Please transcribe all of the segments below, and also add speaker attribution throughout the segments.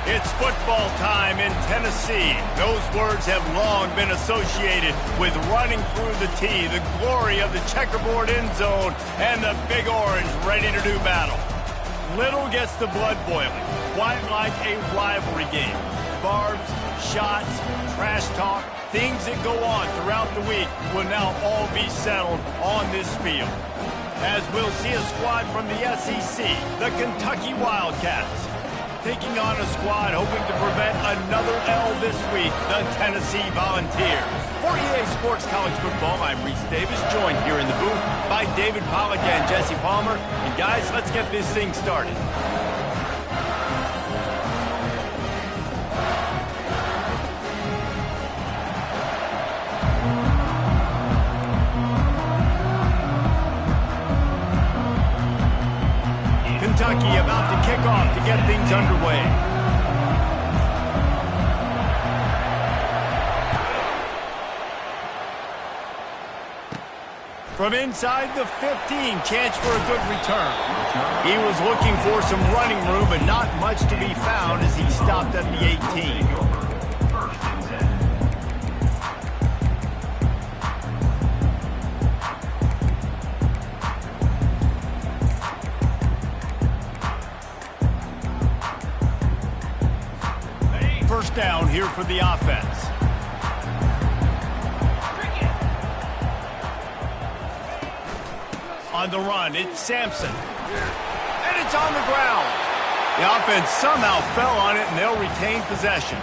Speaker 1: It's football time in Tennessee. Those words have long been associated with running through the tee, the glory of the checkerboard end zone, and the Big Orange ready to do battle. Little gets the blood boiling, quite like a rivalry game. Barbs, shots, trash talk, things that go on throughout the week will now all be settled on this field. As we'll see a squad from the SEC, the Kentucky Wildcats, taking on a squad hoping to prevent another L this week, the Tennessee Volunteers. For EA Sports College Football, I'm Reese Davis, joined here in the booth by David Pollack and Jesse Palmer. And guys, let's get this thing started. Kentucky about to kick off to get things underway. From inside the 15, chance for a good return. He was looking for some running room, but not much to be found as he stopped at the 18. First down here for the offense. On the run, it's Sampson. And it's on the ground. The offense somehow fell on it, and they'll retain possession.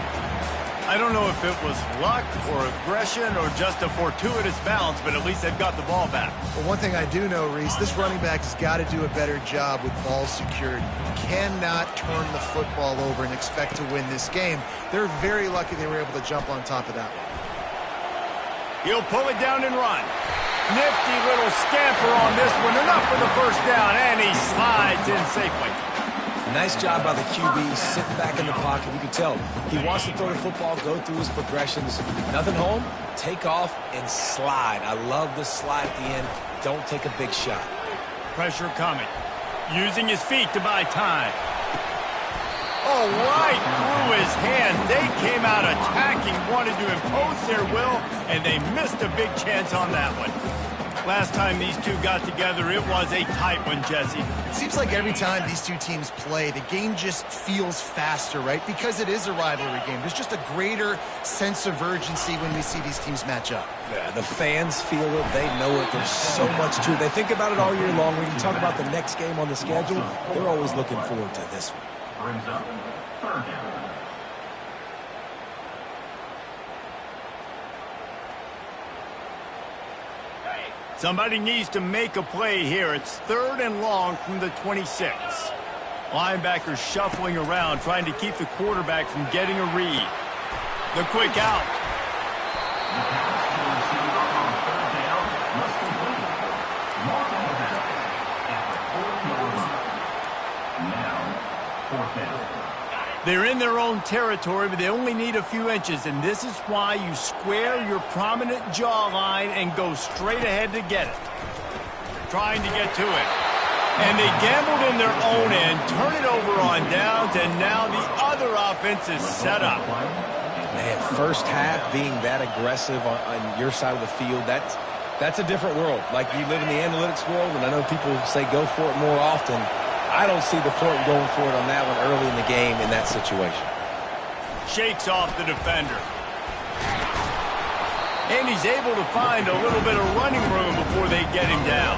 Speaker 1: I don't know if it was luck or aggression or just a fortuitous bounce, but at least they've got the ball back.
Speaker 2: Well, one thing I do know, Reese, this running back has got to do a better job with ball security. Cannot turn the football over and expect to win this game. They're very lucky they were able to jump on top of that one.
Speaker 1: He'll pull it down and run. Nifty little scamper on this one. Enough for the first down, and he slides in safely.
Speaker 3: Nice job by the QB, sitting back in the pocket. You can tell he wants to throw the football, go through his progressions. Nothing home, take off, and slide. I love the slide at the end. Don't take a big shot.
Speaker 1: Pressure coming. Using his feet to buy time. Oh, right through his hand. They came out attacking, wanted to impose their will, and they missed a big chance on that one. Last time these two got together, it was a tight one, Jesse.
Speaker 2: It seems like every time these two teams play, the game just feels faster, right? Because it is a rivalry game. There's just a greater sense of urgency when we see these teams match up.
Speaker 3: Yeah, the fans feel it. They know it. There's so much to it. They think about it all year long. When you talk about the next game on the schedule, they're always looking forward to this one.
Speaker 4: Brings up third down.
Speaker 1: Somebody needs to make a play here. It's 3rd and long from the 26. Linebackers shuffling around, trying to keep the quarterback from getting a read. The quick out.
Speaker 4: The pass to the receiver on 3rd down must complete. Mark on the back at the 4-yard line. Now, 4th down.
Speaker 1: They're in their own territory, but they only need a few inches, and this is why you square your prominent jawline and go straight ahead to get it. Trying to get to it. And they gambled in their own end, turn it over on downs, and now the other offense is set up.
Speaker 3: Man, first half being that aggressive on your side of the field, that's a different world. Like, you live in the analytics world, and I know people say go for it more often. I don't see the point in going for it on that one early in the game in that situation.
Speaker 1: Shakes off the defender. And he's able to find a little bit of running room before they get him down.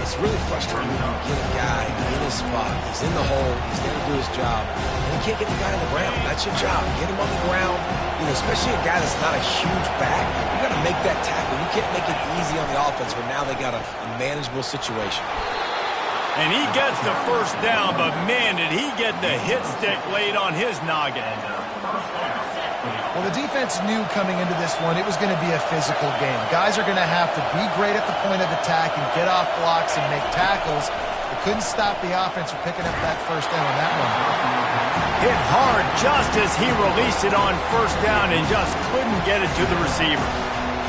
Speaker 3: It's really frustrating when you get a guy in his spot. He's in the hole. He's there to do his job. And you can't get the guy on the ground. That's your job. Get him on the ground. You know, especially a guy that's not a huge back. You got to make that tackle. You can't make it easy on the offense where now they got a manageable situation.
Speaker 1: And he gets the first down, but man, did he get the hit stick laid on his noggin.
Speaker 2: Well, the defense knew coming into this one it was going to be a physical game. Guys are going to have to be great at the point of attack and get off blocks and make tackles. They couldn't stop the offense from picking up that first down on that one.
Speaker 1: Hit hard just as he released it on first down and just couldn't get it to the receiver.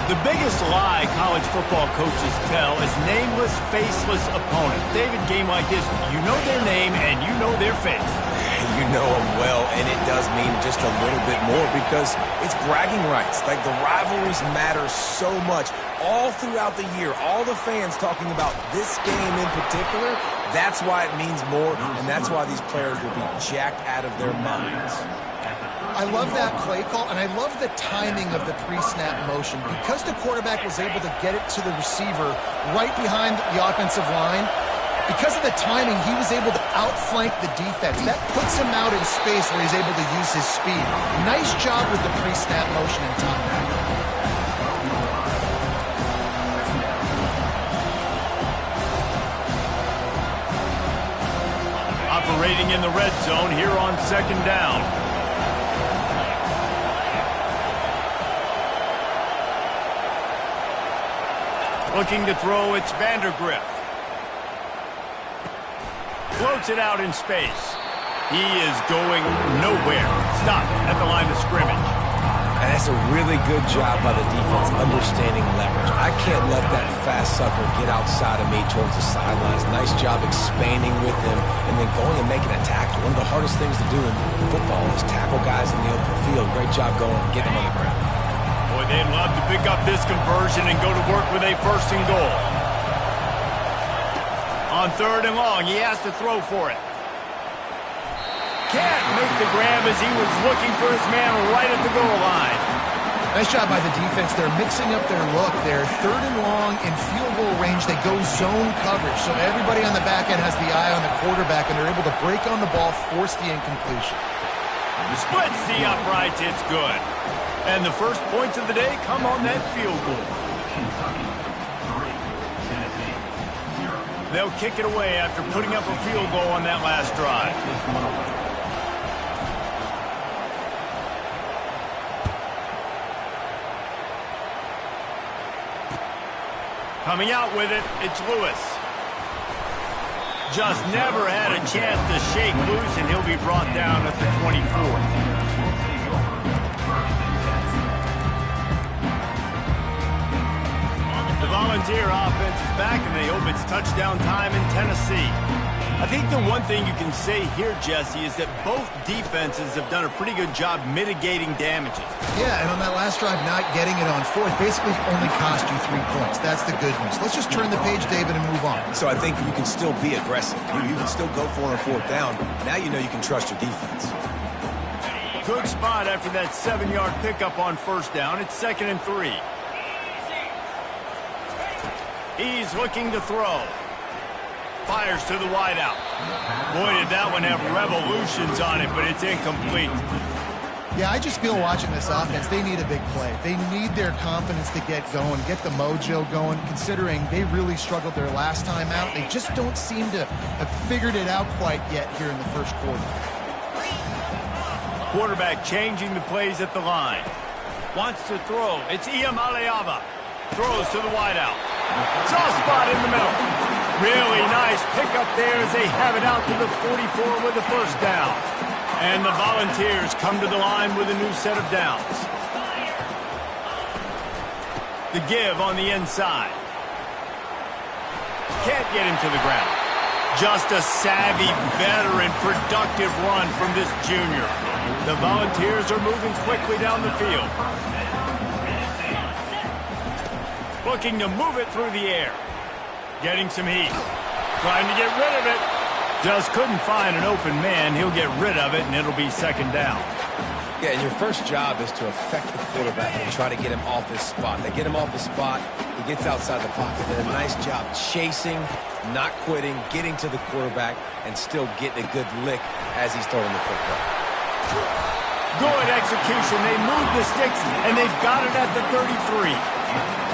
Speaker 1: The biggest lie college football coaches tell is nameless, faceless opponent. David, game like this, you know their name and you know their face.
Speaker 3: you know him well, and it does mean just a little bit more because it's bragging rights. Like, the rivalries matter so much all throughout the year. All the fans talking about this game in particular, that's why it means more, and that's why these players will be jacked out of their minds.
Speaker 2: I love that play call, and I love the timing of the pre-snap motion. Because the quarterback was able to get it to the receiver right behind the offensive line, because of the timing, he was able to outflank the defense. That puts him out in space where he's able to use his speed. Nice job with the pre-snap motion and timing.
Speaker 1: Operating in the red zone here on 2nd down. Looking to throw, it's Vandergrift. Floats it out in space. He is going nowhere. Stop at the line of scrimmage.
Speaker 3: And that's a really good job by the defense, understanding leverage. I can't let that fast sucker get outside of me towards the sidelines. Nice job expanding with him and then going and making a tackle. One of the hardest things to do in football is tackle guys in the open field. Great job going and getting them on the ground.
Speaker 1: Boy, they'd love to pick up this conversion and go to work with a 1st and goal. On 3rd and long, he has to throw for it. Can't make the grab as he was looking for his man right at the goal line.
Speaker 2: Nice job by the defense. They're mixing up their look. They're 3rd and long in field goal range. They go zone coverage. So everybody on the back end has the eye on the quarterback, and they're able to break on the ball, force the incompletion.
Speaker 1: Splits the uprights. It's good. And the first points of the day come on that field goal. They'll kick it away after putting up a field goal on that last drive. Coming out with it, it's Lewis. Just never had a chance to shake loose, and he'll be brought down at the 24. The Volunteer offense is back, and they hope it's touchdown time in Tennessee. I think the one thing you can say here, Jesse, is that both defenses have done a pretty good job mitigating damages.
Speaker 2: Yeah, and on that last drive, not getting it on 4th basically only cost you 3 points. That's the good news. Let's just turn the page, David, and move on.
Speaker 3: So I think you can still be aggressive. You can still go for it on 4th down. Now you know you can trust your defense.
Speaker 1: Good spot after that 7-yard pickup on 1st down. It's 2nd and 3. He's looking to throw. Fires to the wideout. Boy, did that one have revolutions on it, but it's incomplete.
Speaker 2: Yeah, I just feel watching this offense, they need a big play. They need their confidence to get going, get the mojo going, considering they really struggled their last time out. They just don't seem to have figured it out quite yet here in the 1st quarter.
Speaker 1: Quarterback changing the plays at the line. Wants to throw. It's Ncaa. Throws to the wideout. Soft spot in the middle. Really nice pickup there as they have it out to the 44 with the 1st down. And the Volunteers come to the line with a new set of downs. The give on the inside. Can't get him to the ground. Just a savvy, veteran, productive run from this junior. The Volunteers are moving quickly down the field. Looking to move it through the air. Getting some heat. Trying to get rid of it. Just couldn't find an open man. He'll get rid of it, and it'll be 2nd down.
Speaker 3: Yeah, and your first job is to affect the quarterback and try to get him off his spot. They get him off his spot. He gets outside the pocket. Did a nice job chasing, not quitting, getting to the quarterback, and still getting a good lick as he's throwing the football.
Speaker 1: Good execution. They move the sticks, and they've got it at the 33.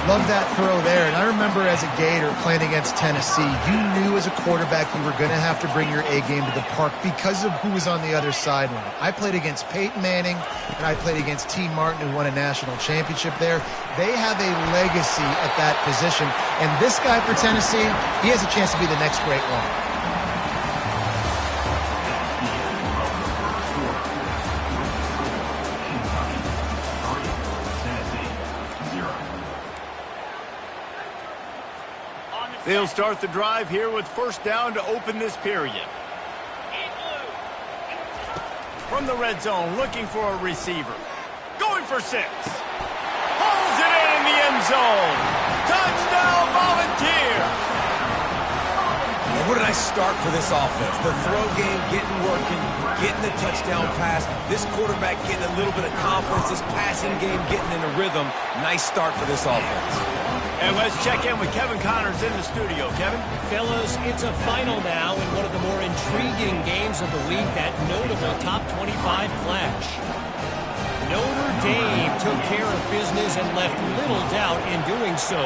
Speaker 2: Love that throw there. And I remember as a Gator playing against Tennessee, you knew as a quarterback you were going to have to bring your A game to the park because of who was on the other sideline. I played against Peyton Manning, and I played against T. Martin, who won a national championship there. They have a legacy at that position. And this guy for Tennessee, he has a chance to be the next great one.
Speaker 1: They'll start the drive here with 1st down to open this period. from the red zone, looking for a receiver. Going for 6. Pulls it in the end zone. Touchdown, Volunteer.
Speaker 3: And what a nice start for this offense. The throw game getting working, getting the touchdown pass. This quarterback getting a little bit of confidence. This passing game getting in a rhythm. Nice start for this offense.
Speaker 1: And let's check in with Kevin Connors in the studio. Kevin?
Speaker 5: Fellas, it's a final now in one of the more intriguing games of the week, that notable top 25 clash. Notre Dame took care of business and left little doubt in doing so.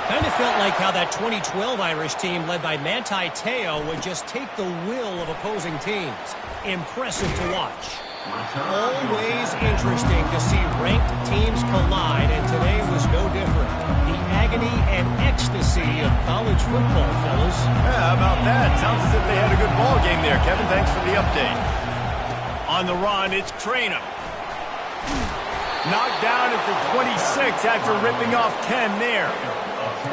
Speaker 5: Kind of felt like how that 2012 Irish team led by Ncaa would just take the will of opposing teams. Impressive to watch. Always interesting to see ranked teams collide, and today was no different. The agony and ecstasy of college football, fellas.
Speaker 1: Yeah, how about that? Sounds as if they had a good ball game there, Kevin. Thanks for the update. On the run, it's Cranham. Knocked down at the 26 after ripping off 10 there.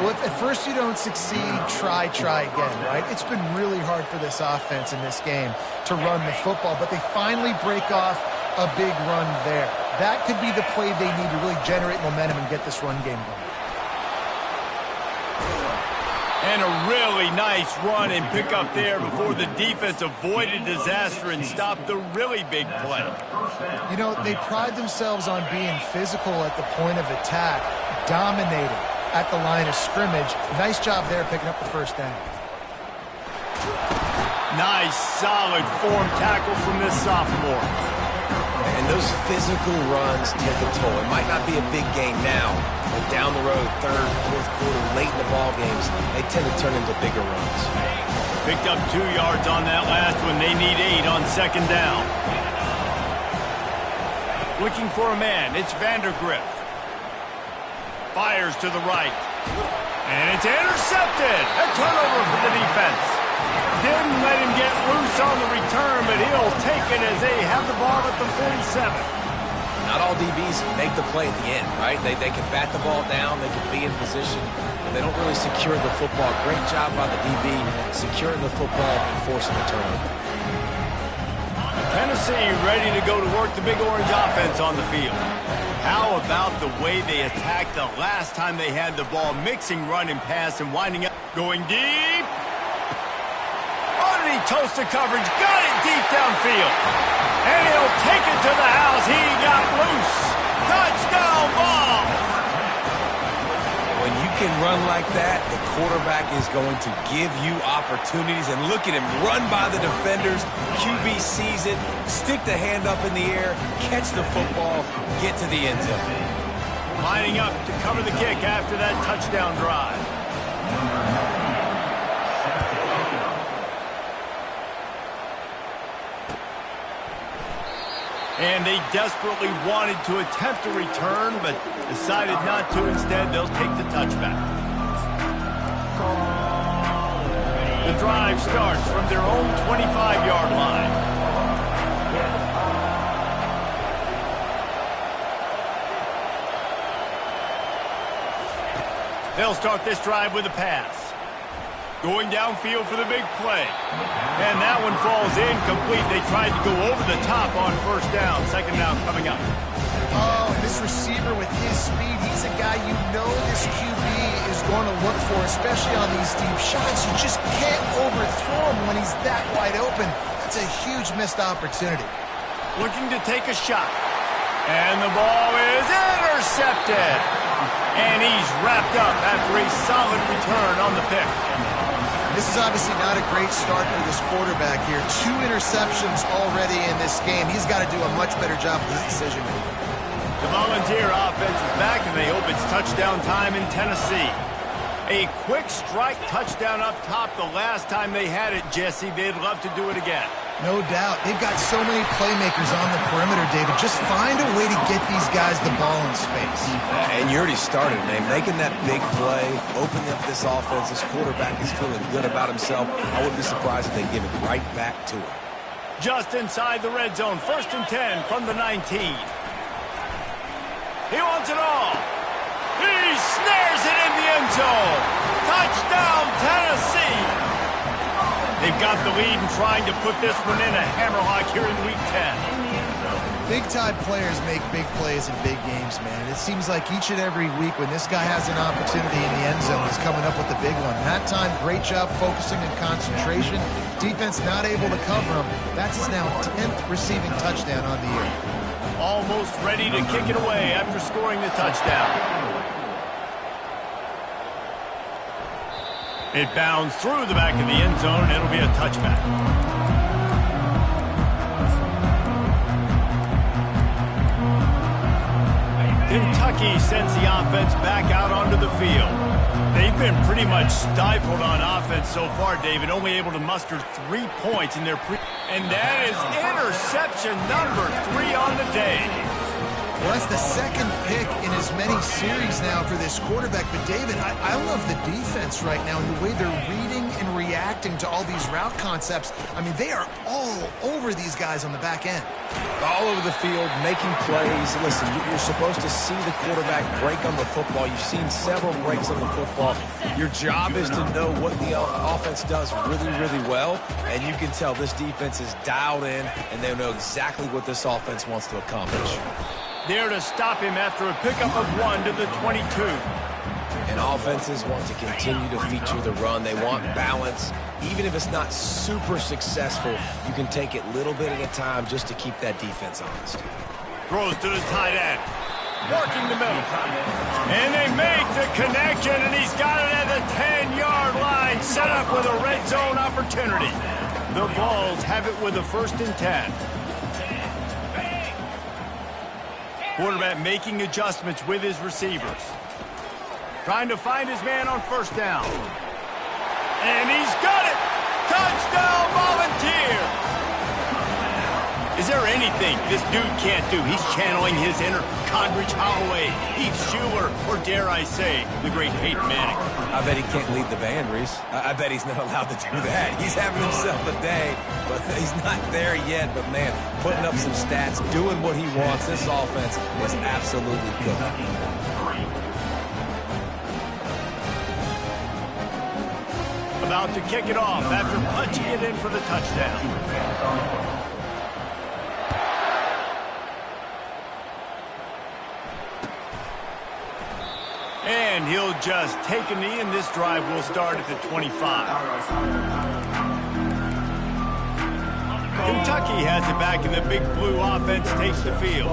Speaker 2: Well, if at first you don't succeed, try again, right? It's been really hard for this offense in this game to run the football, but they finally break off a big run there. That could be the play they need to really generate momentum and get this run game going.
Speaker 1: And a really nice run and pick up there before the defense avoided disaster and stopped the really big play.
Speaker 2: You know, they pride themselves on being physical at the point of attack, dominating at the line of scrimmage. Nice job there picking up the first down.
Speaker 1: Nice, solid form tackle from this sophomore.
Speaker 3: And those physical runs take a toll. It might not be a big game now, but down the road, third, fourth quarter, late in the ball games, they tend to turn into bigger runs.
Speaker 1: Picked up 2 yards on that last one. They need 8 on second down. Looking for a man. It's Vandergrift. Fires to the right. And it's intercepted. A turnover for the defense. Didn't let him get loose on the return, but he'll take it as they have the ball at the 47.
Speaker 3: Not all DBs make the play at the end, right? They can bat the ball down, they can be in position, but they don't really secure the football. Great job by the DB securing the football and forcing the turnover.
Speaker 1: Tennessee ready to go to work the Big Orange offense on the field. How about the way they attacked the last time they had the ball, mixing run and pass and winding up, going deep. Underneath toasted coverage, got it deep downfield. And he'll take it to the house. He got loose. Touchdown ball.
Speaker 3: When you can run like that, the quarterback is going to give you opportunities. And look at him run by the defenders. QB sees it, stick the hand up in the air, catch the football, get to the end zone.
Speaker 1: Lining up to cover the kick after that touchdown drive. And they desperately wanted to attempt a return, but decided not to. Instead, they'll take the touchback. The drive starts from their own 25-yard line. They'll start this drive with a pass. Going downfield for the big play. And that one falls incomplete. They tried to go over the top on first down. Second down coming up.
Speaker 2: Oh, this receiver with his speed, he's a guy you know this QB is going to look for, especially on these deep shots. You just can't overthrow him when he's that wide open. That's a huge missed opportunity.
Speaker 1: Looking to take a shot. And the ball is intercepted. And he's wrapped up after a solid return on the pick.
Speaker 2: This is obviously not a great start for this quarterback here. 2 interceptions already in this game. He's got to do a much better job with his decision-making.
Speaker 1: The Volunteer offense is back, and they hope it's touchdown time in Tennessee. A quick strike touchdown up top the last time they had it, Jesse. They'd love to do it again.
Speaker 2: No doubt. They've got so many playmakers on the perimeter, David. Just find a way to get these guys the ball in space.
Speaker 3: And you already started, man. Making that big play, opening up this offense. This quarterback is feeling good about himself. I wouldn't be surprised if they give it right back to him.
Speaker 1: Just inside the red zone. 1st and 10 from the 19. He wants it all. He snares it in the end zone. Touchdown, Tennessee. They've got the lead and trying to put this one in a hammerlock here in Week 10.
Speaker 2: Big-time players make big plays in big games, man. It seems like each and every week when this guy has an opportunity in the end zone, he's coming up with the big one. That time, great job focusing and concentration. Defense not able to cover him. That's his now 10th receiving touchdown on the year.
Speaker 1: Almost ready to kick it away after scoring the touchdown. It bounds through the back of the end zone, and it'll be a touchback. Kentucky sends the offense back out onto the field. They've been pretty much stifled on offense so far, David, only able to muster 3 points in their and that is interception number 3 on the day.
Speaker 2: Well, that's the second pick in as many series now for this quarterback. But, David, I love the defense right now and the way they're reading and reacting to all these route concepts. I mean, they are all over these guys on the back end.
Speaker 3: All over the field, making plays. Listen, you're supposed to see the quarterback break on the football. You've seen several breaks on the football. Your job is to know what the offense does really, really well. And you can tell this defense is dialed in, and they know exactly what this offense wants to accomplish.
Speaker 1: There to stop him after a pickup of 1 to the 22.
Speaker 3: And offenses want to continue to feature the run. They want balance. Even if it's not super successful, you can take it little bit at a time just to keep that defense honest.
Speaker 1: Throws to the tight end. Working the middle. And they make the connection, and he's got it at the 10-yard line, set up with a red zone opportunity. The Vols have it with a 1st and 10. Quarterback making adjustments with his receivers. Trying to find his man on 1st down. And he's got it! Touchdown, Volunteer! Is there anything this dude can't do? He's channeling his inner Condridge Holloway, Heath Schuler, or dare I say, the great Peyton Manning.
Speaker 3: I bet he can't lead the band, Reese. I bet he's not allowed to do that. He's having himself a day, but he's not there yet. But, man, putting up some stats, doing what he wants. This offense is absolutely cooking.
Speaker 1: About to kick it off after punching it in for the touchdown. And he'll just take a knee, and this drive will start at the 25. Kentucky has it back, and the Big Blue offense takes the field.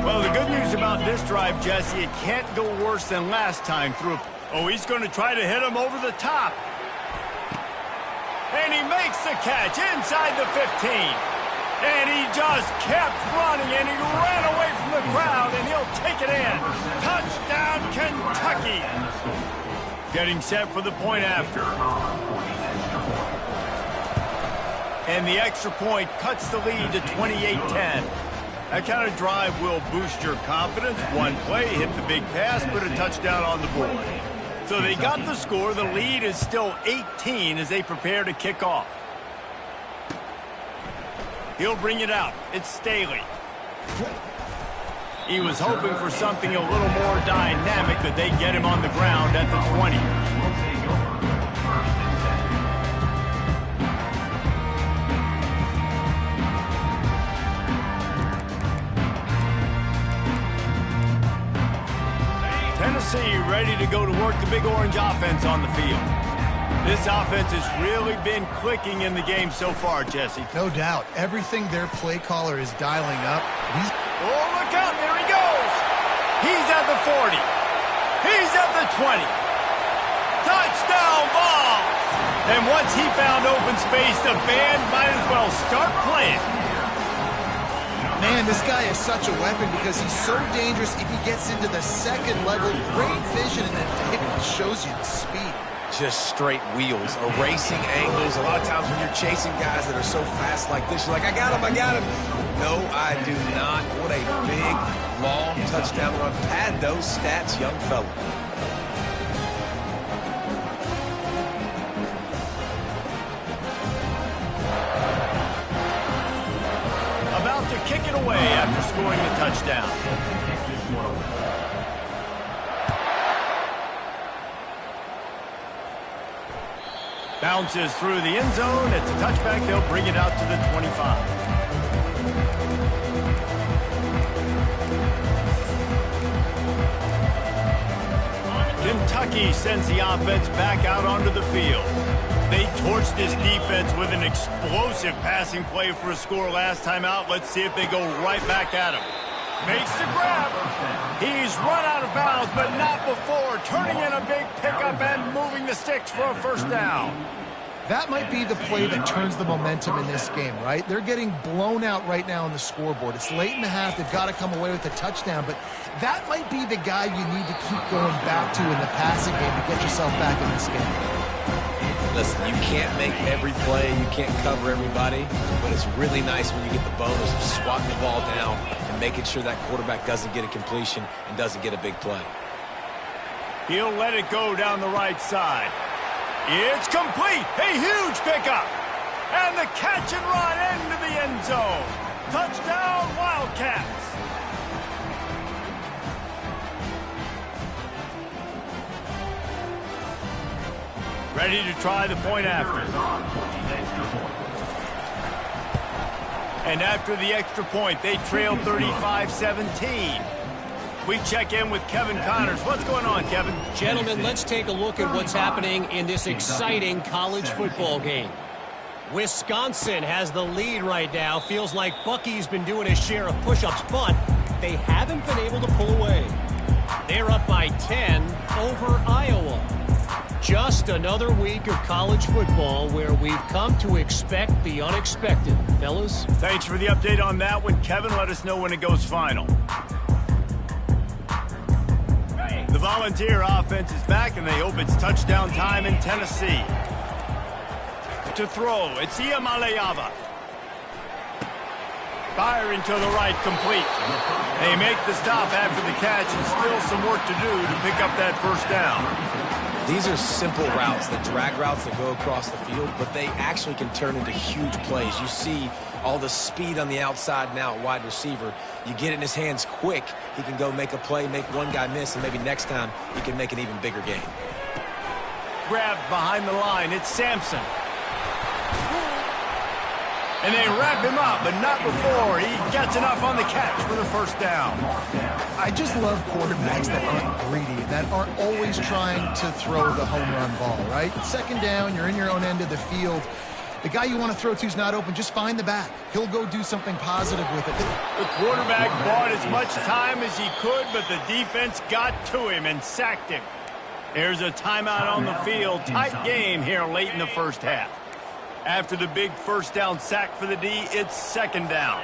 Speaker 1: Well, the good news about this drive, Jesse, it can't go worse than last time through. Oh, he's going to try to hit him over the top. And he makes the catch inside the 15. And he just kept running, and he ran away from the crowd, and he'll take it in. Touchdown, Kentucky. Getting set for the point after. And the extra point cuts the lead to 28-10. That kind of drive will boost your confidence. One play, hit the big pass, put a touchdown on the board. So they got the score. The lead is still 18 as they prepare to kick off. He'll bring it out. It's Staley. He was hoping for something a little more dynamic, but they get him on the ground at the 20. Tennessee ready to go to work the Big Orange offense on the field. This offense has really been clicking in the game so far, Jesse.
Speaker 2: No doubt. Everything their play caller is dialing up.
Speaker 1: Oh, look out. There he goes. He's at the 40. He's at the 20. Touchdown ball. And once he found open space, the band might as well start playing.
Speaker 2: Man, this guy is such a weapon because he's so dangerous if he gets into the second level. Great vision, and then it shows you the speed.
Speaker 3: Just straight wheels, erasing angles. A lot of times when you're chasing guys that are so fast like this, you're like, I got him, I got him. No, I do not. What a big, long touchdown run. Pad those stats, young fella.
Speaker 1: About to kick it away after scoring the touchdown. Bounces through the end zone. It's a touchback. They'll bring it out to the 25. Kentucky sends the offense back out onto the field. They torched this defense with an explosive passing play for a score last time out. Let's see if they go right back at him. Makes the grab. He's run out of bounds, but not before. Turning in a big pickup and moving the sticks for a first down.
Speaker 2: That might be the play that turns the momentum in this game, right? They're getting blown out right now on the scoreboard. It's late in the half. They've got to come away with a touchdown, but that might be the guy you need to keep going back to in the passing game to get yourself back in this game.
Speaker 3: Listen, you can't make every play, you can't cover everybody, but it's really nice when you get the bonus of swatting the ball down and making sure that quarterback doesn't get a completion and doesn't get a big play.
Speaker 1: He'll let it go down the right side. It's complete. A huge pickup. And the catch and run into the end zone. Touchdown, Wildcats. Ready to try the point after. And after the extra point, they trailed 35-17. We check in with Kevin Connors. What's going on, Kevin?
Speaker 5: Gentlemen, let's take a look at what's happening in this exciting college football game. Wisconsin has the lead right now. Feels like Bucky's been doing his share of push-ups, but they haven't been able to pull away. They're up by 10 over Iowa. Just another week of college football where we've come to expect the unexpected. Fellas?
Speaker 1: Thanks for the update on that one, Kevin. Let us know when it goes final. The Volunteer offense is back, and they hope it's touchdown time in Tennessee. To throw, it's Iamaleava. Firing to the right, complete. They make the stop after the catch, and still some work to do to pick up that first down.
Speaker 3: These are simple routes, the drag routes that go across the field, but they actually can turn into huge plays. You see all the speed on the outside now at wide receiver. You get it in his hands quick, he can go make a play, make one guy miss, and maybe next time he can make an even bigger gain.
Speaker 1: Grabbed behind the line, it's Sampson. And they wrap him up, but not before he gets enough on the catch for the first down.
Speaker 2: I just love quarterbacks that aren't greedy, that aren't always trying to throw the home run ball, right? Second down, you're in your own end of the field. The guy you want to throw to is not open. Just find the back. He'll go do something positive with it.
Speaker 1: The quarterback bought as much time as he could, but the defense got to him and sacked him. There's a timeout on the field. Tight game here late in the first half. After the big first down sack for the D, it's second down.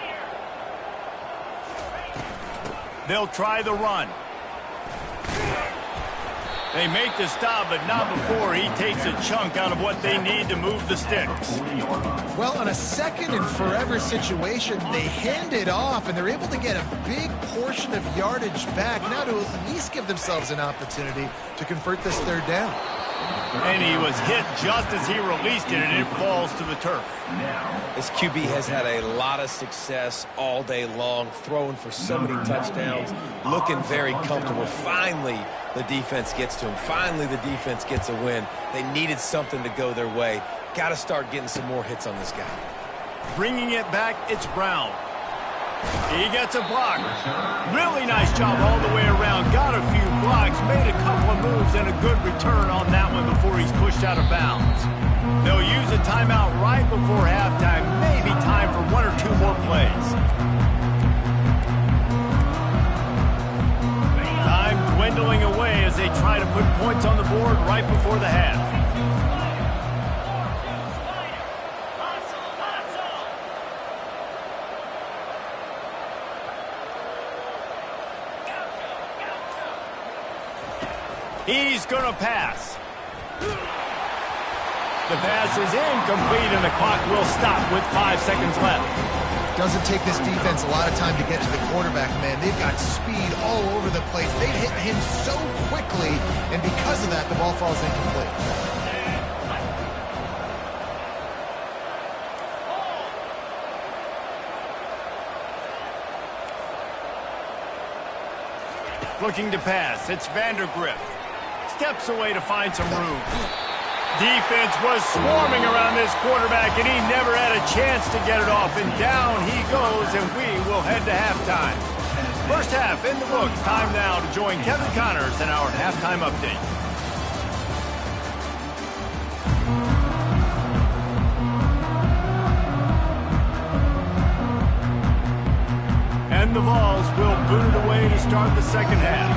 Speaker 1: They'll try the run. They make the stop, but not before he takes a chunk out of what they need to move the sticks.
Speaker 2: Well, on a second and forever situation, they hand it off, and they're able to get a big portion of yardage back now to at least give themselves an opportunity to convert this third down.
Speaker 1: And he was hit just as he released it, and it falls to the turf.
Speaker 3: This QB has had a lot of success all day long, throwing for so many touchdowns, looking very comfortable. Finally, the defense gets to him. Finally, the defense gets a win. They needed something to go their way. Got to start getting some more hits on this guy.
Speaker 1: Bringing it back, it's Brown. He gets a block. Really nice job all the way around. Got a few blocks, made a couple of moves, and a good return on that one before he's pushed out of bounds. They'll use a timeout right before halftime. Maybe time for one or two more plays. Time dwindling away as they try to put points on the board right before the half. He's going to pass. The pass is incomplete, and the clock will stop with 5 seconds left.
Speaker 2: Doesn't take this defense a lot of time to get to the quarterback, man. They've got speed all over the place. They've hit him so quickly, and because of that, the ball falls incomplete.
Speaker 1: Looking to pass. It's Vandergrift. Steps away to find some room. Defense was swarming around this quarterback, and he never had a chance to get it off. And down he goes, and we will head to halftime. First half in the books. Time now to join Kevin Connors in our halftime update. And the Vols will boot it away to start the second half.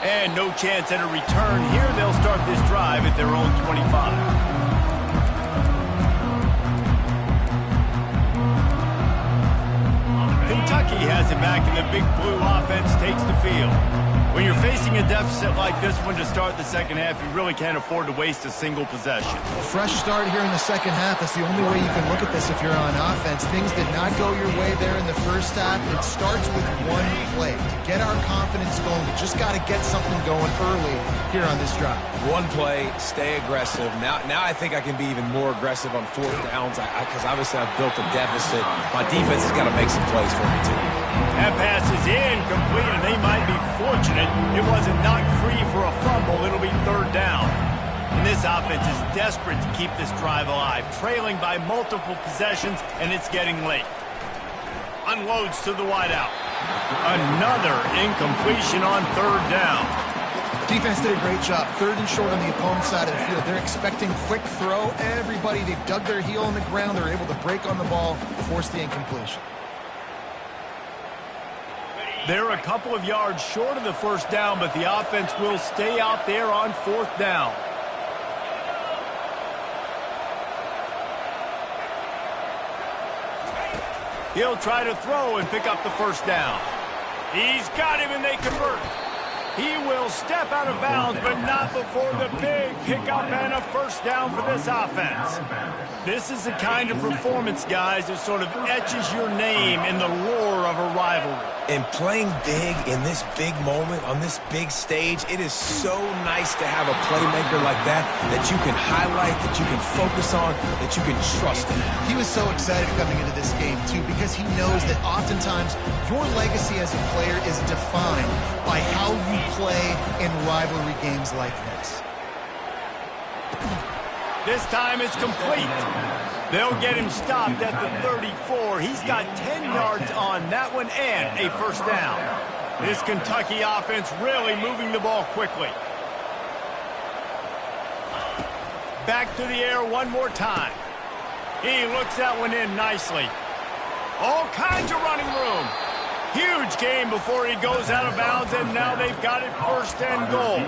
Speaker 1: And no chance at a return here. They'll start this drive at their own 25. Kentucky has it back, and the big blue offense takes the field. When you're facing a deficit like this one to start the second half, you really can't afford to waste a single possession.
Speaker 2: A fresh start here in the second half. That's the only way you can look at this if you're on offense. Things did not go your way there in the first half. It starts with one play. To get our confidence going, we just got to get something going early here on this drive.
Speaker 3: One play, stay aggressive. Now I think I can be even more aggressive on fourth downs because obviously I've built a deficit. My defense has got to make some plays for me too.
Speaker 1: That pass is incomplete, and they might be fortunate it wasn't knocked free for a fumble. It'll be third down. And this offense is desperate to keep this drive alive, trailing by multiple possessions, and it's getting late. Unloads to the wideout. Another incompletion on third down.
Speaker 2: Defense did a great job. Third and short on the opponent's side of the field. They're expecting quick throw. Everybody, they've dug their heel in the ground. They're able to break on the ball, force the incompletion.
Speaker 1: They're a couple of yards short of the first down, but the offense will stay out there on fourth down. He'll try to throw and pick up the first down. He's got him, and they convert. He will step out of bounds, but not before the big pickup and a first down for this offense. This is the kind of performance, guys, that sort of etches your name in the lore of a rivalry.
Speaker 3: And playing big in this big moment, on this big stage, it is so nice to have a playmaker like that you can highlight, that you can focus on, that you can trust in.
Speaker 2: He was so excited coming into this game, too, because he knows that oftentimes your legacy as a player is defined by how you play in rivalry games like this.
Speaker 1: This time it's complete. They'll get him stopped at the 34. He's got 10 yards on that one and a first down. This Kentucky offense really moving the ball quickly. Back to the air one more time. He looks that one in nicely. All kinds of running room. Huge game before he goes out of bounds, and now they've got it first and goal.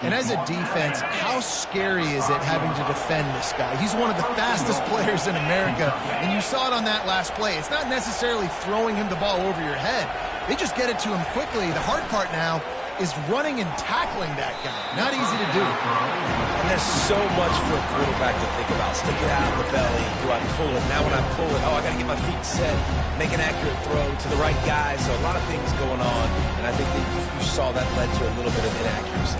Speaker 2: And as a defense, how scary is it having to defend this guy? He's one of the fastest players in America, and you saw it on that last play. It's not necessarily throwing him the ball over your head. They just get it to him quickly. The hard part now is running and tackling that guy. Not easy to do.
Speaker 3: And there's so much for a quarterback to think about. Stick it out of the belly. Do I pull it? Now when I pull it, I got to get my feet set, make an accurate throw to the right guy. So a lot of things going on, and I think that you saw that led to a little bit of inaccuracy.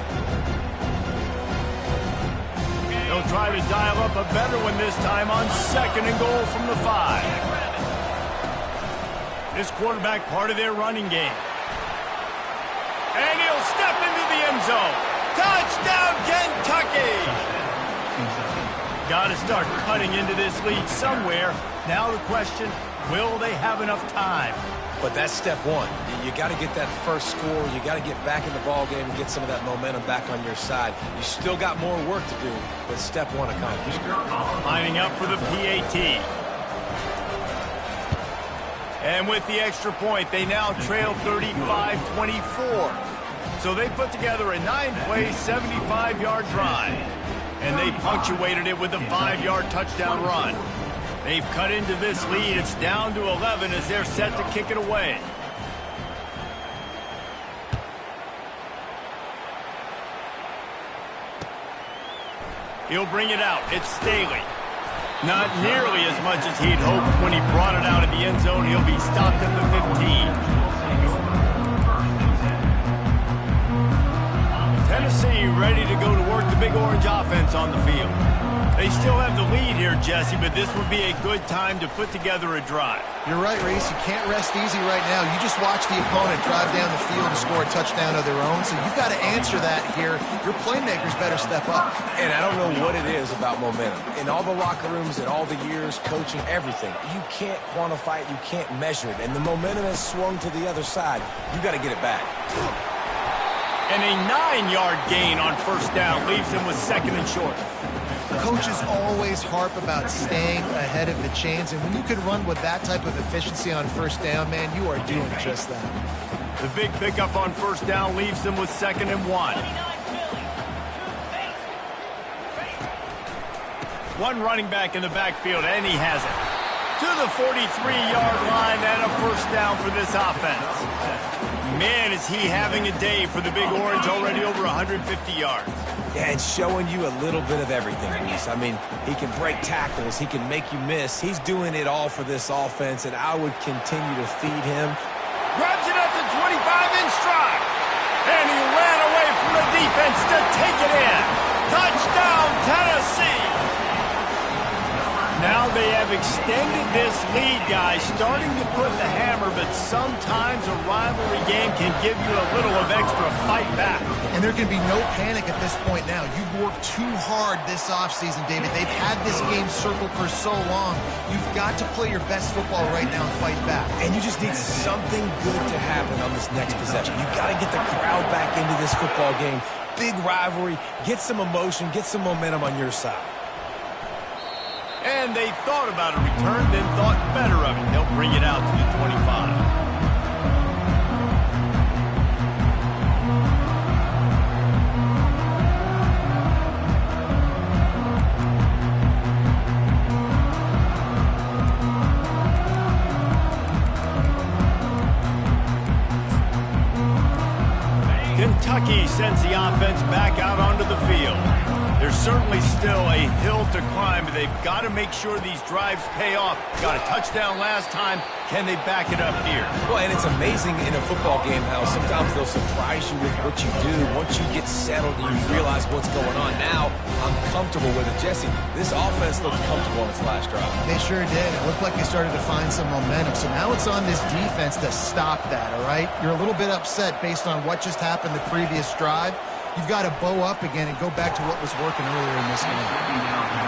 Speaker 1: They'll try to dial up a better one this time on second and goal from the 5. This quarterback part of their running game. And he'll step into the end zone. Touchdown, Kentucky! Got to start cutting into this lead somewhere. Now the question, will they have enough time?
Speaker 3: But that's step one. You got to get that first score. You got to get back in the ball game and get some of that momentum back on your side. You still got more work to do, but step one accomplished.
Speaker 1: Lining up for the PAT. And with the extra point, they now trail 35-24. So they put together a 9-play, 75-yard drive. And they punctuated it with a 5-yard touchdown run. They've cut into this lead. It's down to 11 as they're set to kick it away. He'll bring it out. It's Staley. Not nearly as much as he'd hoped when he brought it out of the end zone. He'll be stopped at the 15. Tennessee ready to go to work the Big Orange offense on the field. They still have the lead here, Jesse, but this would be a good time to put together a drive.
Speaker 2: You're right, Reese. You can't rest easy right now. You just watch the opponent drive down the field and score a touchdown of their own, so you've got to answer that here. Your playmakers better step up.
Speaker 3: And I don't know what it is about momentum. In all the locker rooms, in all the years, coaching, everything, you can't quantify it, you can't measure it. And the momentum has swung to the other side. You got to get it back.
Speaker 1: And a 9-yard gain on first down leaves them with second and short.
Speaker 2: Coaches always harp about staying ahead of the chains, and when you can run with that type of efficiency on first down, man, you are doing just that.
Speaker 1: The big pickup on first down leaves them with second and 1. One running back in the backfield, and he has it. To the 43-yard line, and a first down for this offense. Man, is he having a day for the Big Orange, already over 150 yards.
Speaker 3: Yeah, it's showing you a little bit of everything, Reese. I mean, he can break tackles, he can make you miss. He's doing it all for this offense, and I would continue to feed him.
Speaker 1: Grabs it at the 25 in stride. And he ran away from the defense to take it in. Touchdown, Tennessee. Now they have extended this lead, guys, starting to put the hammer, but sometimes a rivalry game can give you a little of extra fight back.
Speaker 2: And there can be no panic at this point now. You've worked too hard this offseason, David. They've had this game circled for so long. You've got to play your best football right now and fight back.
Speaker 3: And you just need something good to happen on this next possession. You've got to get the crowd back into this football game. Big rivalry, get some emotion, get some momentum on your side.
Speaker 1: And they thought about a return, then thought better of it. They'll bring it out to the 25. Kentucky sends the offense back out onto the field. There's certainly still a hill to climb, but they've got to make sure these drives pay off. Got a touchdown last time. Can they back it up here?
Speaker 3: Well, and it's amazing in a football game how sometimes they'll surprise you with what you do. Once you get settled and you realize what's going on, now I'm comfortable with it. Jesse, this offense looked comfortable on its last drive.
Speaker 2: They sure did. It looked like they started to find some momentum. So now it's on this defense to stop that, all right? You're a little bit upset based on what just happened the previous drive. You've got to bow up again and go back to what was working earlier in this game.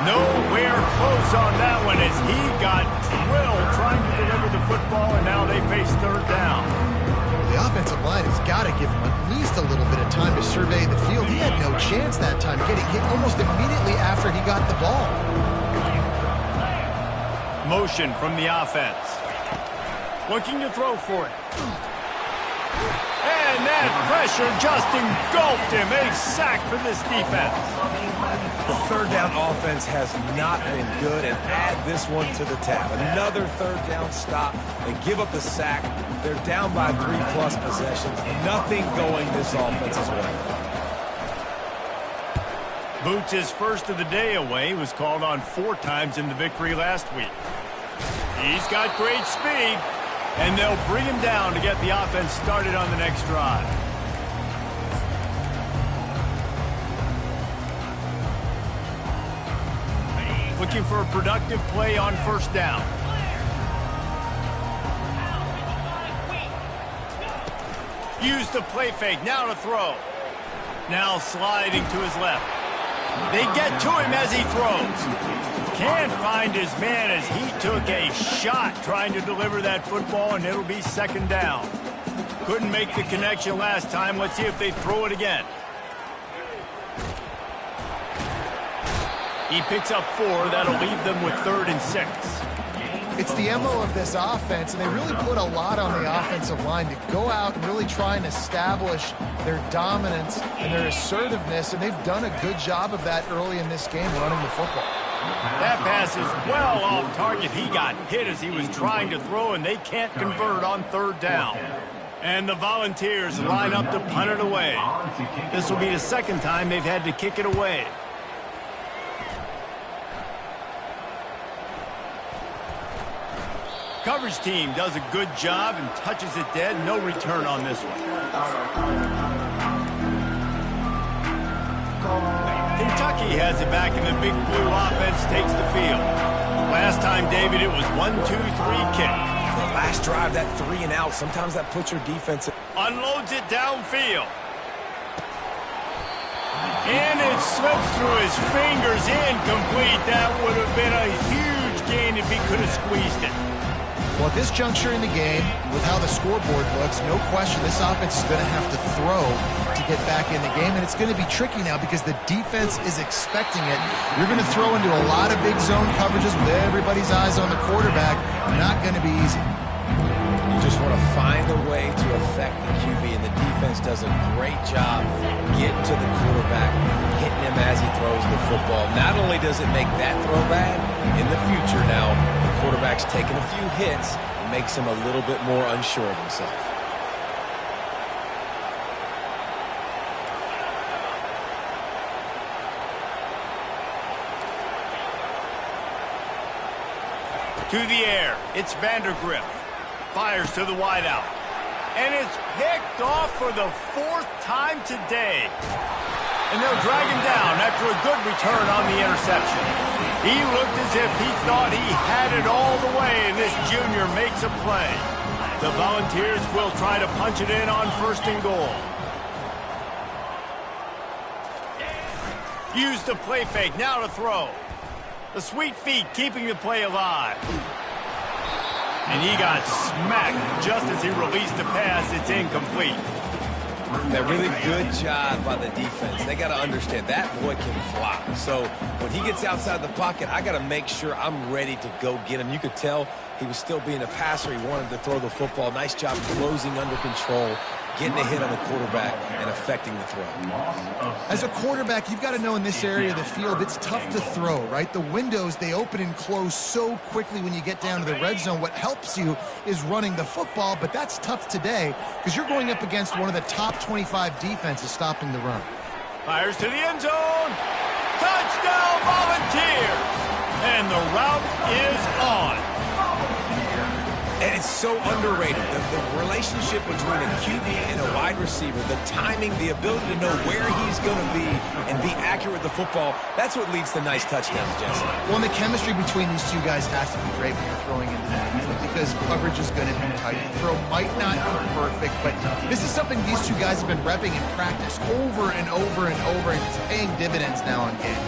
Speaker 1: Nowhere close on that one as he got drilled trying to deliver the football, and now they face third down.
Speaker 2: The offensive line has got to give him at least a little bit of time to survey the field. He had no chance that time, getting hit almost immediately after he got the ball.
Speaker 1: Motion from the offense. Looking to throw for it. And that pressure just engulfed him. A sack for this defense.
Speaker 3: The third down offense has not been good, and add this one to the tab. Another third down stop. They give up the sack. They're down by 3+ possessions. Nothing going this offense's way.
Speaker 1: Boots, his first of the day away, was called on 4 times in the victory last week. He's got great speed. And they'll bring him down to get the offense started on the next drive. Looking for a productive play on first down. Use the play fake, now to throw. Now sliding to his left. They get to him as he throws. Can't find his man as he took a shot trying to deliver that football, and it'll be second down. Couldn't make the connection last time. Let's see if they throw it again. He picks up 4. That'll leave them with 3rd and 6.
Speaker 2: It's the MO of this offense, and they really put a lot on the offensive line to go out and really try and establish their dominance and their assertiveness, and they've done a good job of that early in this game running the football.
Speaker 1: That pass is well off target. He got hit as he was trying to throw, and they can't convert on third down. And the Volunteers line up to punt it away. This will be the second time they've had to kick it away. Coverage team does a good job and touches it dead. No return on this one. Kentucky Kentucky has it back, and the big blue offense takes the field. Last time, David, it was 1-2-3 kick.
Speaker 3: The last drive, that 3 and out, sometimes that puts your defense...
Speaker 1: Unloads it downfield. And it slips through his fingers, incomplete. That would have been a huge gain if he could have squeezed it.
Speaker 2: Well, at this juncture in the game, with how the scoreboard looks, no question this offense is going to have to throw to get back in the game, and it's going to be tricky now because the defense is expecting it. You're going to throw into a lot of big zone coverages with everybody's eyes on the quarterback. Not going to be easy.
Speaker 3: You just want to find a way to affect the QB, and the defense does a great job getting to the quarterback, hitting him as he throws the football. Not only does it make that throw bad, in the future now, the quarterback's taking a few hits and makes him a little bit more unsure of himself.
Speaker 1: To the air, it's Vandergrift. Fires to the wideout. And it's picked off for the 4th time today. And they'll drag him down after a good return on the interception. He looked as if he thought he had it all the way, and this junior makes a play. The Volunteers will try to punch it in on 1st and goal. Use the play fake, now to throw. The sweet feet keeping the play alive. And he got smacked just as he released the pass. It's incomplete.
Speaker 3: A really good job by the defense. They got to understand that boy can fly. So when he gets outside the pocket, I got to make sure I'm ready to go get him. You could tell he was still being a passer. He wanted to throw the football. Nice job closing under control, getting a hit on the quarterback and affecting the throw.
Speaker 2: As a quarterback, you've got to know in this area of the field, it's tough to throw, right? The windows, they open and close so quickly when you get down to the red zone. What helps you is running the football, but that's tough today because you're going up against one of the top 25 defenses stopping the run.
Speaker 1: Fires to the end zone. Touchdown, Volunteers! And the route is on.
Speaker 3: And it's so underrated. The relationship between a QB and a wide receiver, the timing, the ability to know where he's going to be and be accurate with the football, that's what leads to nice touchdowns, Jesse.
Speaker 2: Well, and the chemistry between these two guys has to be great when you're throwing into the field because coverage is going to be tight. The throw might not be perfect, but this is something these two guys have been repping in practice over and over and over, and it's paying dividends now in game.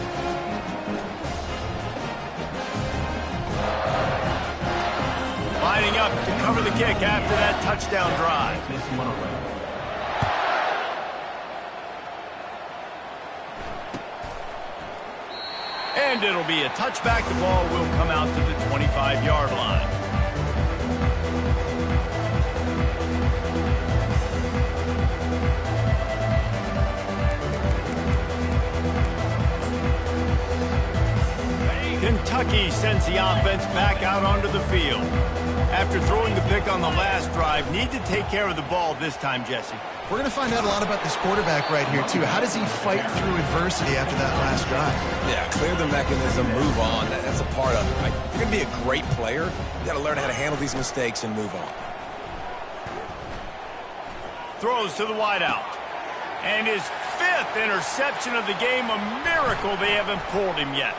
Speaker 1: Lining up to cover the kick after that touchdown drive. And it'll be a touchback. The ball will come out to the 25-yard line. Kentucky sends the offense back out onto the field. After throwing the pick on the last drive, need to take care of the ball this time, Jesse.
Speaker 2: We're going to find out a lot about this quarterback right here, too. How does he fight through adversity after that last drive?
Speaker 3: Yeah, clear the mechanism, move on. That's a part of it, right? If you're going to be a great player, you got to learn how to handle these mistakes and move on.
Speaker 1: Throws to the wideout. And his 5th interception of the game, a miracle they haven't pulled him yet.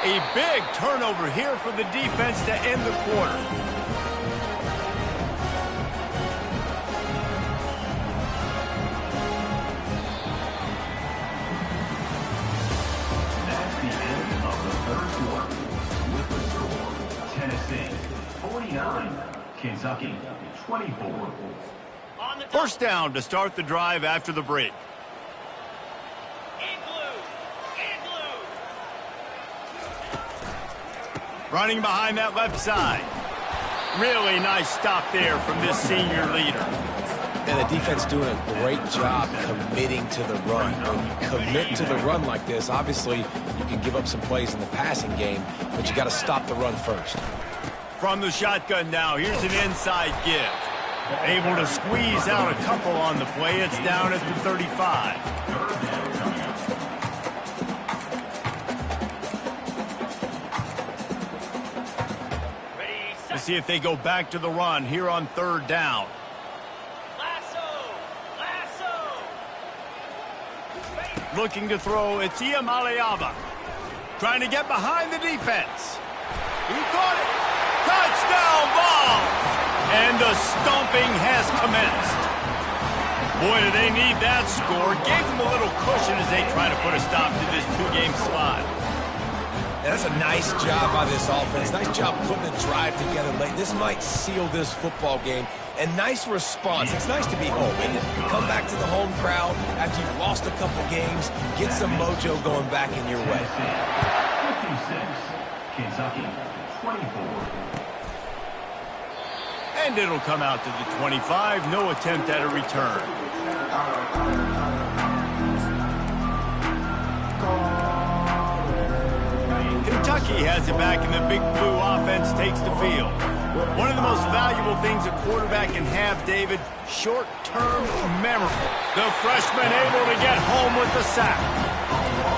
Speaker 1: A big turnover here for the defense to end the quarter.
Speaker 4: That's the end of the 3rd quarter. With the score, Tennessee 49, Kentucky 24.
Speaker 1: First down to start the drive after the break. Running behind that left side. Really nice stop there from this senior leader.
Speaker 3: And the defense doing a great job committing to the run. When you commit to the run like this, obviously you can give up some plays in the passing game, but you got to stop the run first.
Speaker 1: From the shotgun now, here's an inside give. Able to squeeze out a couple on the play. It's down at the 35. Let's see if they go back to the run here on 3rd down.
Speaker 5: Lasso!
Speaker 1: Looking to throw, it's Ncaa. Trying to get behind the defense. He caught it. Touchdown ball! And the stomping has commenced. Boy, do they need that score. Gave them a little cushion as they try to put a stop to this two-game slide.
Speaker 3: That's a nice job by this offense. Nice job putting the drive together late. This might seal this football game. And nice response. It's nice to be home. And come back to the home crowd after you've lost a couple games. Get some mojo going back in your way.
Speaker 4: 56, Kentucky, 24.
Speaker 1: And it'll come out to the 25. No attempt at a return. Kentucky has it back, and the big blue offense takes the field. One of the most valuable things a quarterback can have, David, short-term memory. The freshman able to get home with the sack.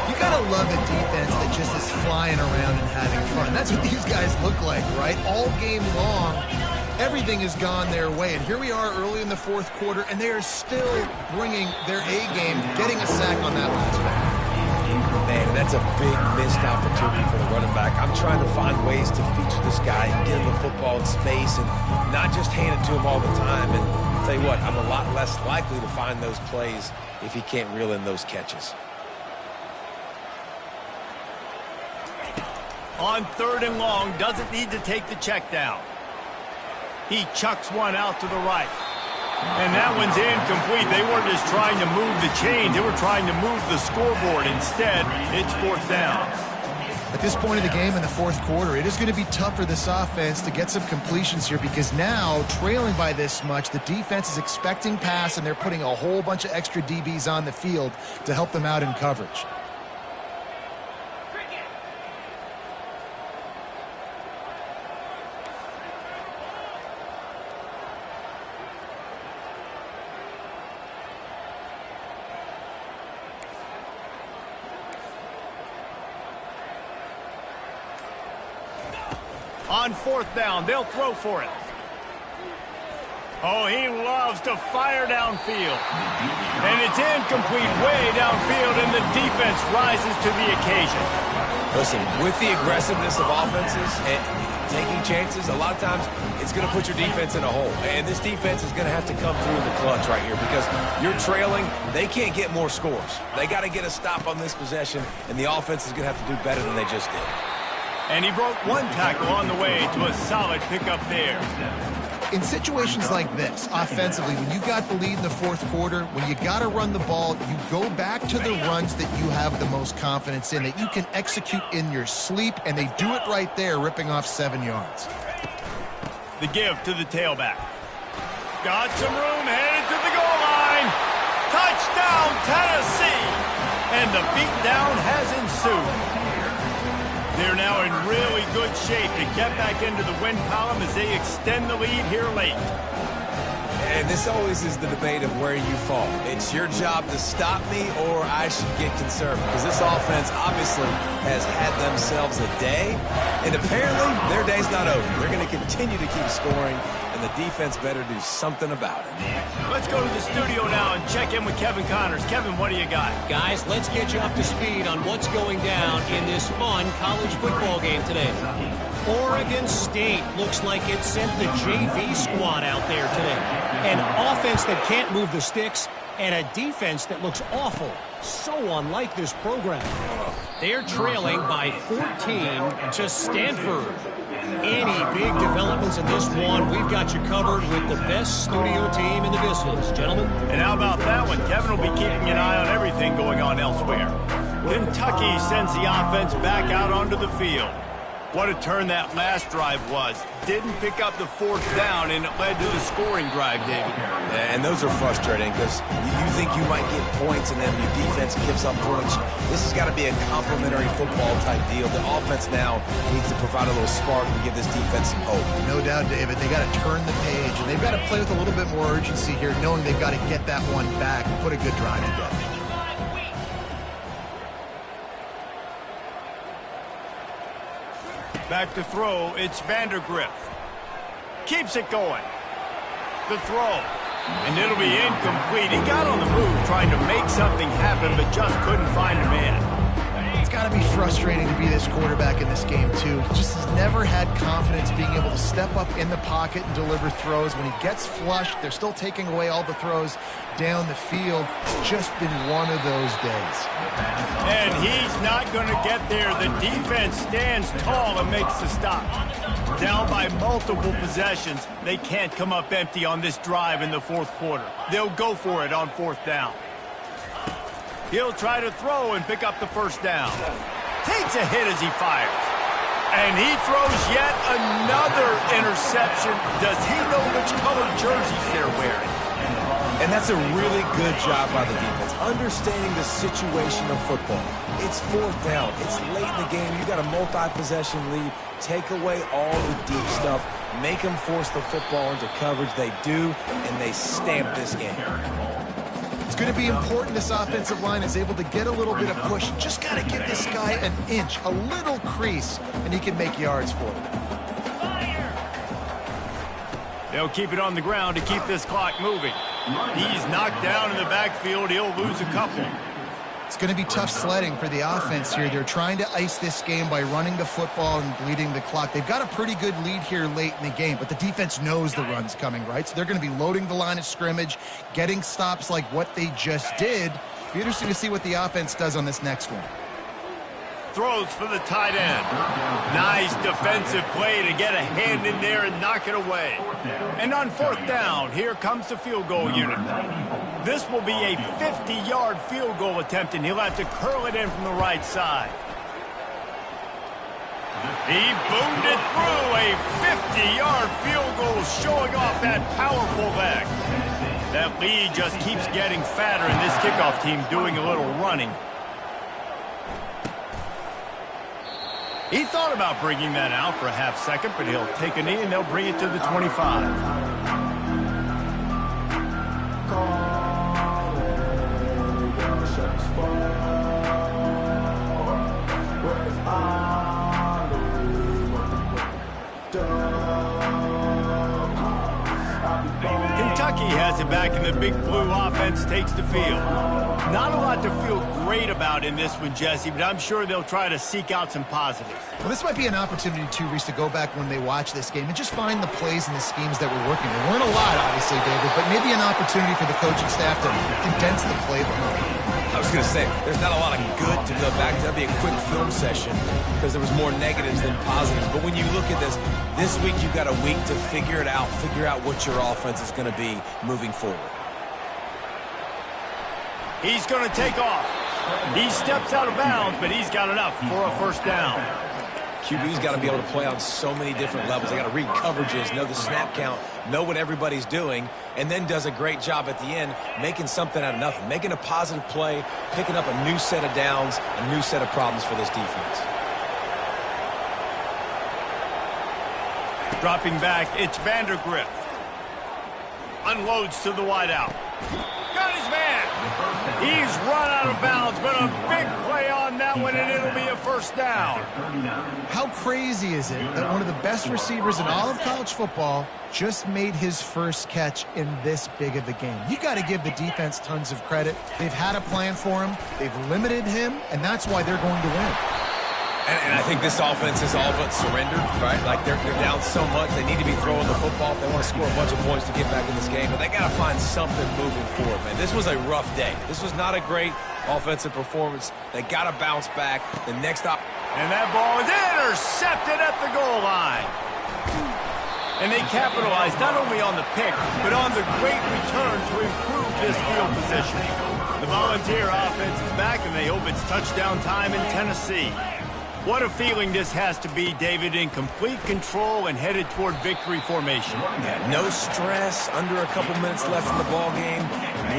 Speaker 2: You gotta love a defense that just is flying around and having fun. That's what these guys look like, right? All game long, everything has gone their way. And here we are early in the fourth quarter, and they are still bringing their A game, getting a sack on that last one.
Speaker 3: Man, that's a big missed opportunity for the running back. I'm trying to find ways to feature this guy and get him the football in space and not just hand it to him all the time. And I'll tell you what, I'm a lot less likely to find those plays if he can't reel in those catches.
Speaker 1: On 3rd and long, doesn't need to take the check down. He chucks one out to the right. And that one's incomplete. They weren't just trying to move the chains. They were trying to move the scoreboard. Instead, it's 4th down.
Speaker 2: At this point of the game in the fourth quarter, it is going to be tough for this offense to get some completions here because now, trailing by this much, the defense is expecting pass, and they're putting a whole bunch of extra DBs on the field to help them out in coverage.
Speaker 1: On 4th down, they'll throw for it. Oh, he loves to fire downfield. And it's incomplete way downfield, and the defense rises to the occasion.
Speaker 3: Listen, with the aggressiveness of offenses and taking chances, a lot of times it's going to put your defense in a hole. And this defense is going to have to come through in the clutch right here because you're trailing. They can't get more scores. They got to get a stop on this possession, and the offense is going to have to do better than they just did.
Speaker 1: And he broke one tackle on the way to a solid pickup there.
Speaker 2: In situations like this, offensively, when you got the lead in the fourth quarter, when you got to run the ball, you go back to the runs that you have the most confidence in, that you can execute in your sleep, and they do it right there, ripping off 7 yards.
Speaker 1: The give to the tailback. Got some room, headed to the goal line. Touchdown, Tennessee! And the beatdown has ensued. They're now in really good shape to get back into the win column as they extend the lead here late.
Speaker 3: And this always is the debate of where you fall. It's your job to stop me or I should get concerned because this offense obviously has had themselves a day, and apparently their day's not over. They're going to continue to keep scoring, and the defense better do something about it.
Speaker 1: Let's go to the studio now and check in with Kevin Connors. Kevin, what do you got?
Speaker 5: Guys, let's get you up to speed on what's going down in this fun college football game today. Oregon State looks like it sent the JV squad out there today. An offense that can't move the sticks and a defense that looks awful. So unlike this program. They're trailing by 14 to Stanford. Any big developments in this one, we've got you covered with the best studio team in the business, gentlemen.
Speaker 1: And how about that one? Kevin will be keeping an eye on everything going on elsewhere. Kentucky sends the offense back out onto the field. What a turn that last drive was. Didn't pick up the 4th down, and it led to the scoring drive, David.
Speaker 3: And those are frustrating because you think you might get points and then your defense gives up points. This has got to be a complementary football type deal. The offense now needs to provide a little spark and give this defense some hope.
Speaker 2: No doubt, David. They got to turn the page, and they've got to play with a little bit more urgency here, knowing they've got to get that one back and put a good drive together.
Speaker 1: Back to throw, it's Vandergriff. Keeps it going. The throw. And it'll be incomplete. He got on the move trying to make something happen, but just couldn't find a man.
Speaker 2: It's got to be frustrating to be this quarterback in this game, too. He just has never had confidence being able to step up in the pocket and deliver throws. When he gets flushed, they're still taking away all the throws down the field. It's just been one of those days.
Speaker 1: And he's not going to get there. The defense stands tall and makes the stop. Down by multiple possessions, they can't come up empty on this drive in the fourth quarter. They'll go for it on fourth down. He'll try to throw and pick up the first down. Takes a hit as he fires. And he throws yet another interception. Does he know which color jerseys they're wearing?
Speaker 3: And that's a really good job by the defense, understanding the situation of football. It's fourth down. It's late in the game. You got a multi-possession lead. Take away all the deep stuff. Make them force the football into coverage. They do, and they stamp this game.
Speaker 2: It's going to be important this offensive line is able to get a little bit of push. Just got to give this guy an inch, a little crease, and he can make yards for it.
Speaker 1: They'll keep it on the ground to keep this clock moving. He's knocked down in the backfield. He'll lose a couple.
Speaker 2: It's going to be tough sledding for the offense here. They're trying to ice this game by running the football and bleeding the clock. They've got a pretty good lead here late in the game, but the defense knows the run's coming, right? So they're going to be loading the line of scrimmage, getting stops like what they just did. Be interesting to see what the offense does on this next one.
Speaker 1: Throws for the tight end. Nice defensive play to get a hand in there and knock it away. And on fourth down, here comes the field goal unit. This will be a 50-yard field goal attempt, and he'll have to curl it in from the right side. He boomed it through, a 50-yard field goal, showing off that powerful leg. That lead just keeps getting fatter, and this kickoff team doing a little running. He thought about bringing that out for a half second, but he'll take a knee and they'll bring it to the 25. Kentucky has it back, and the big blue offense takes the field. Not a lot to feel great about in this one, Jesse, but I'm sure they'll try to seek out some positives.
Speaker 2: Well, this might be an opportunity, too, Reese, to go back when they watch this game and just find the plays and the schemes that were working. There weren't a lot, obviously, David, but maybe an opportunity for the coaching staff to condense the playbook.
Speaker 3: I was going to say, there's not a lot of good to go back to. That'd be a quick film session because there was more negatives than positives. But when you look at this week you've got a week to figure it out, figure out what your offense is going to be moving forward.
Speaker 1: He's going to take off. He steps out of bounds, but he's got enough for a first down.
Speaker 3: QB's got to be able to play on so many different levels. They got to read coverages, know the snap count, know what everybody's doing, and then does a great job at the end making something out of nothing, making a positive play, picking up a new set of downs, a new set of problems for this defense.
Speaker 1: Dropping back, it's Vandergrift. Unloads to the wideout. Got his man. He's run out of bounds, but a big play on that one, and it'll be a first down.
Speaker 2: How crazy is it that one of the best receivers in all of college football just made his first catch in this big of a game? You got to give the defense tons of credit. They've had a plan for him. They've limited him, and that's why they're going to win.
Speaker 3: And I think this offense is all but surrendered, right? Like they're down so much, they need to be throwing the football if they want to score a bunch of points to get back in this game. But they got to find something moving forward, man. This was a rough day. This was not a great offensive performance. They got to bounce back. The next
Speaker 1: and that ball is intercepted at the goal line. And they capitalized not only on the pick, but on the great return to improve this field position. The Volunteer offense is back, and they hope it's touchdown time in Tennessee. What a feeling this has to be, David, in complete control and headed toward victory formation.
Speaker 3: Yeah, no stress, under a couple minutes left in the ball game,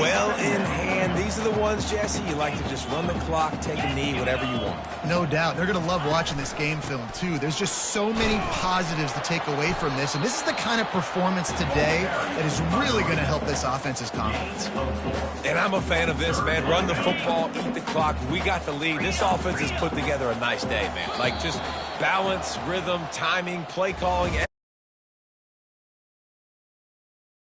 Speaker 3: well in hand. These are the ones, Jesse, you like to just run the clock, take a knee, whatever you want.
Speaker 2: No doubt. They're going to love watching this game film, too. There's just so many positives to take away from this, and this is the kind of performance today that is really going to help this offense's confidence.
Speaker 3: And I'm a fan of this, man. Run the football, eat the clock. We got the lead. This offense has put together a nice day, man. Like just balance, rhythm, timing, play calling.